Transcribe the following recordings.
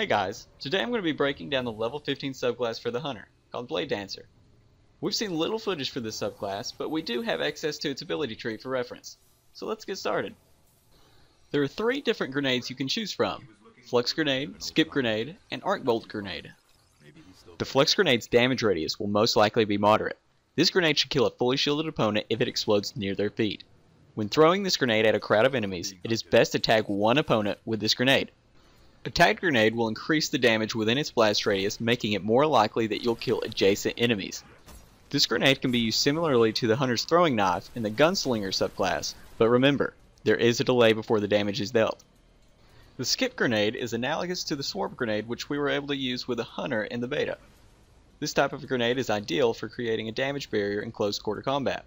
Hey guys, today I'm going to be breaking down the level 15 subclass for the Hunter, called BladeDancer. We've seen little footage for this subclass, but we do have access to its ability tree for reference. So let's get started. There are 3 different grenades you can choose from: Flux Grenade, Skip Grenade, and ArcBlade Grenade. The Flux Grenade's damage radius will most likely be moderate. This grenade should kill a fully shielded opponent if it explodes near their feet. When throwing this grenade at a crowd of enemies, it is best to tag one opponent with this grenade. A tagged grenade will increase the damage within its blast radius, making it more likely that you'll kill adjacent enemies. This grenade can be used similarly to the Hunter's throwing knife in the Gunslinger subclass, but remember, there is a delay before the damage is dealt. The Skip Grenade is analogous to the Swarm Grenade, which we were able to use with the Hunter in the beta. This type of grenade is ideal for creating a damage barrier in close quarter combat.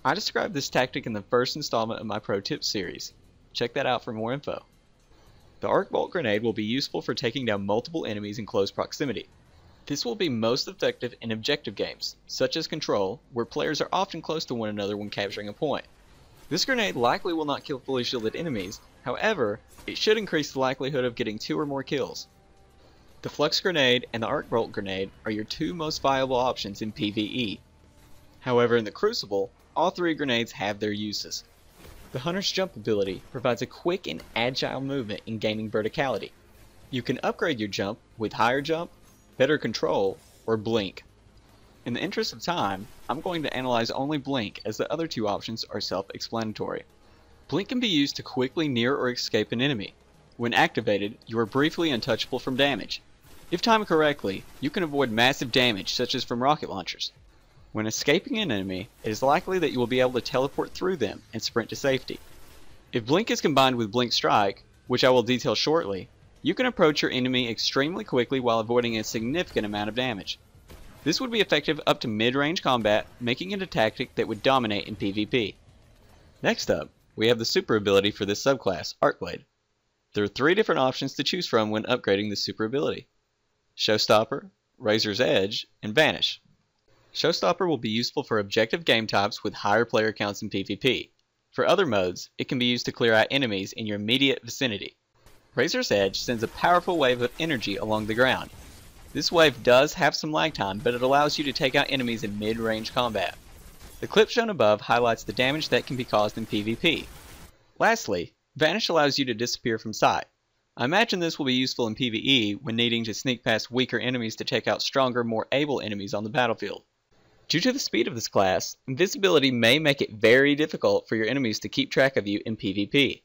I described this tactic in the first installment of my Pro Tips series. Check that out for more info. The ArcBlade Grenade will be useful for taking down multiple enemies in close proximity. This will be most effective in objective games, such as Control, where players are often close to one another when capturing a point. This grenade likely will not kill fully shielded enemies, however, it should increase the likelihood of getting 2 or more kills. The Flux Grenade and the ArcBlade Grenade are your 2 most viable options in PvE. However, in the Crucible, all 3 grenades have their uses. The Hunter's jump ability provides a quick and agile movement in gaining verticality. You can upgrade your jump with higher jump, better control, or blink. In the interest of time, I'm going to analyze only blink, as the other 2 options are self-explanatory. Blink can be used to quickly near or escape an enemy. When activated, you are briefly untouchable from damage. If timed correctly, you can avoid massive damage such as from rocket launchers. When escaping an enemy, it is likely that you will be able to teleport through them and sprint to safety. If Blink is combined with Blink Strike, which I will detail shortly, you can approach your enemy extremely quickly while avoiding a significant amount of damage. This would be effective up to mid-range combat, making it a tactic that would dominate in PvP. Next up, we have the super ability for this subclass, ArcBlade. There are 3 different options to choose from when upgrading the super ability: Showstopper, Razor's Edge, and Vanish. Showstopper will be useful for objective game types with higher player counts in PvP. For other modes, it can be used to clear out enemies in your immediate vicinity. Razor's Edge sends a powerful wave of energy along the ground. This wave does have some lag time, but it allows you to take out enemies in mid-range combat. The clip shown above highlights the damage that can be caused in PvP. Lastly, Vanish allows you to disappear from sight. I imagine this will be useful in PvE when needing to sneak past weaker enemies to take out stronger, more able enemies on the battlefield. Due to the speed of this class, invisibility may make it very difficult for your enemies to keep track of you in PvP.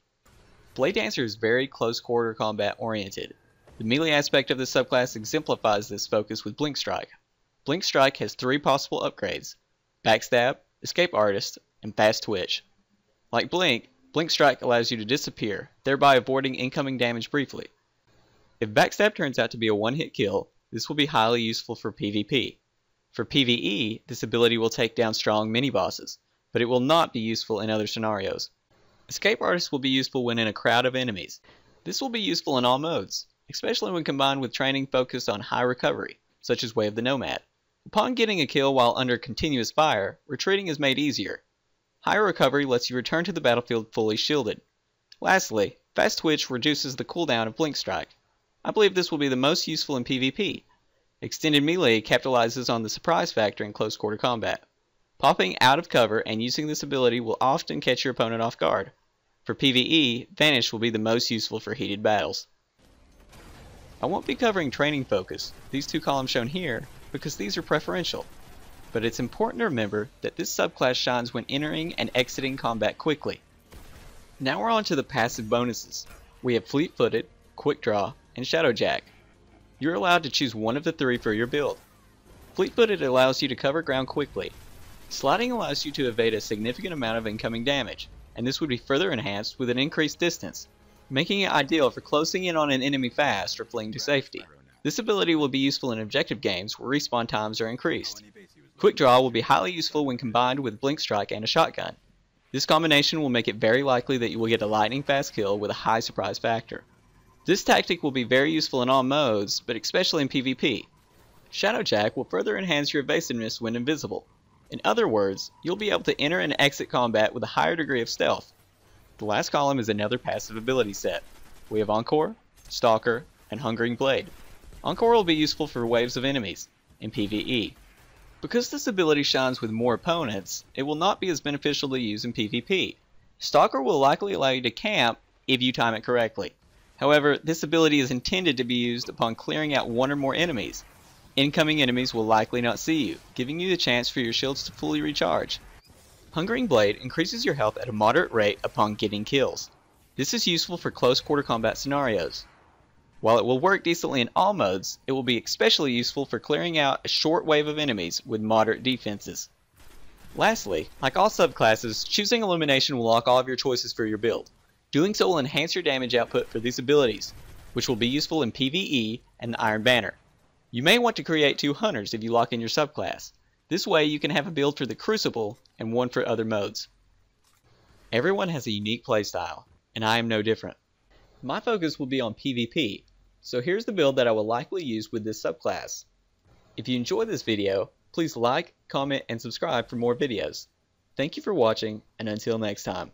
BladeDancer is very close quarter combat oriented. The melee aspect of this subclass exemplifies this focus with Blink Strike. Blink Strike has 3 possible upgrades: Backstab, Escape Artist, and Fast Twitch. Like Blink, Blink Strike allows you to disappear, thereby avoiding incoming damage briefly. If Backstab turns out to be a one-hit kill, this will be highly useful for PvP. For PvE, this ability will take down strong mini-bosses, but it will not be useful in other scenarios. Escape Artist will be useful when in a crowd of enemies. This will be useful in all modes, especially when combined with training focused on high recovery, such as Way of the Nomad. Upon getting a kill while under continuous fire, retreating is made easier. Higher recovery lets you return to the battlefield fully shielded. Lastly, Fast Twitch reduces the cooldown of Blink Strike. I believe this will be the most useful in PvP. Extended Melee capitalizes on the surprise factor in close quarter combat. Popping out of cover and using this ability will often catch your opponent off guard. For PvE, Vanish will be the most useful for heated battles. I won't be covering training focus, these 2 columns shown here, because these are preferential. But it's important to remember that this subclass shines when entering and exiting combat quickly. Now we're on to the passive bonuses. We have Fleet-Footed, Quick Draw, and Shadowjack. You're allowed to choose one of the 3 for your build. Fleet-Footed allows you to cover ground quickly. Sliding allows you to evade a significant amount of incoming damage, and this would be further enhanced with an increased distance, making it ideal for closing in on an enemy fast or fleeing to safety. This ability will be useful in objective games where respawn times are increased. Quick Draw will be highly useful when combined with Blink Strike and a shotgun. This combination will make it very likely that you will get a lightning fast kill with a high surprise factor. This tactic will be very useful in all modes, but especially in PvP. Shadowjack will further enhance your evasiveness when invisible. In other words, you'll be able to enter and exit combat with a higher degree of stealth. The last column is another passive ability set. We have Encore, Stalker, and Hungering Blade. Encore will be useful for waves of enemies in PvE. Because this ability shines with more opponents, it will not be as beneficial to use in PvP. Stalker will likely allow you to camp if you time it correctly. However, this ability is intended to be used upon clearing out one or more enemies. Incoming enemies will likely not see you, giving you the chance for your shields to fully recharge. Hungering Blade increases your health at a moderate rate upon getting kills. This is useful for close quarter combat scenarios. While it will work decently in all modes, it will be especially useful for clearing out a short wave of enemies with moderate defenses. Lastly, like all subclasses, choosing Illumination will lock all of your choices for your build. Doing so will enhance your damage output for these abilities, which will be useful in PvE and the Iron Banner. You may want to create 2 Hunters if you lock in your subclass. This way you can have a build for the Crucible and one for other modes. Everyone has a unique playstyle, and I am no different. My focus will be on PvP, so here's the build that I will likely use with this subclass. If you enjoyed this video, please like, comment, and subscribe for more videos. Thank you for watching, and until next time.